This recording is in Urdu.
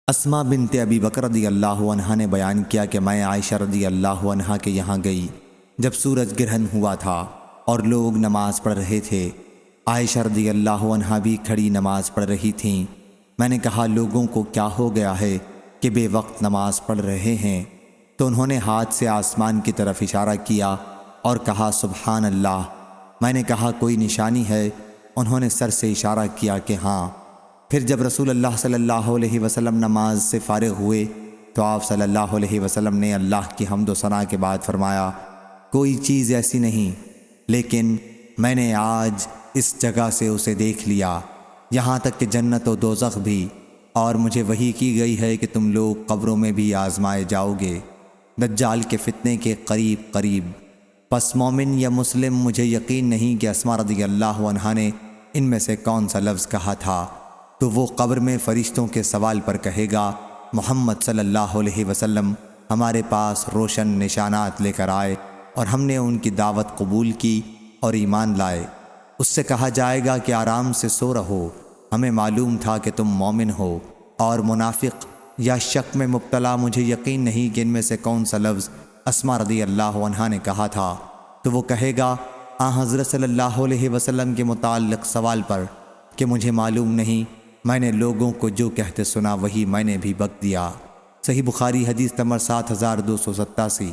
اسما بنت ابی بکر رضی اللہ عنہا نے بیان کیا کہ میں عائشہ رضی اللہ عنہا کے یہاں گئی جب سورج گرہن ہوا تھا اور لوگ نماز پڑھ رہے تھے۔ عائشہ رضی اللہ عنہا بھی کھڑی نماز پڑھ رہی تھیں۔ میں نے کہا لوگوں کو کیا ہو گیا ہے کہ بے وقت نماز پڑھ رہے ہیں؟ تو انہوں نے ہاتھ سے آسمان کی طرف اشارہ کیا اور کہا سبحان اللہ۔ میں نے کہا کوئی نشانی ہے؟ انہوں نے سر سے اشارہ کیا کہ ہاں۔ پھر جب رسول اللہ صلی اللہ علیہ وسلم نماز سے فارغ ہوئے تو آپ صلی اللہ علیہ وسلم نے اللہ کی حمد و ثنا کے بعد فرمایا کوئی چیز ایسی نہیں لیکن میں نے آج اس جگہ سے اسے دیکھ لیا، یہاں تک کہ جنت و دوزخ بھی، اور مجھے وحی کی گئی ہے کہ تم لوگ قبروں میں بھی آزمائے جاؤ گے دجال کے فتنے کے قریب قریب۔ پس مومن یا مسلم مجھے یقین نہیں کہ اسما رضی اللہ عنہا نے ان میں سے کون سا لفظ کہا تھا، تو وہ قبر میں فرشتوں کے سوال پر کہے گا محمد صلی اللہ علیہ وسلم ہمارے پاس روشن نشانات لے کر آئے اور ہم نے ان کی دعوت قبول کی اور ایمان لائے۔ اس سے کہا جائے گا کہ آرام سے سو رہو، ہمیں معلوم تھا کہ تم مومن ہو، اور منافق یا شک میں مبتلا مجھے یقین نہیں کہ ان میں سے کون سا لفظ اسما رضی اللہ عنہا نے کہا تھا، تو وہ کہے گا حضرت صلی اللہ علیہ وسلم کے متعلق سوال پر کہ مجھے معلوم نہیں، میں نے لوگوں کو جو کہتے سنا وہی میں نے بھی بک دیا۔ صحیح بخاری حدیث نمبر 7287۔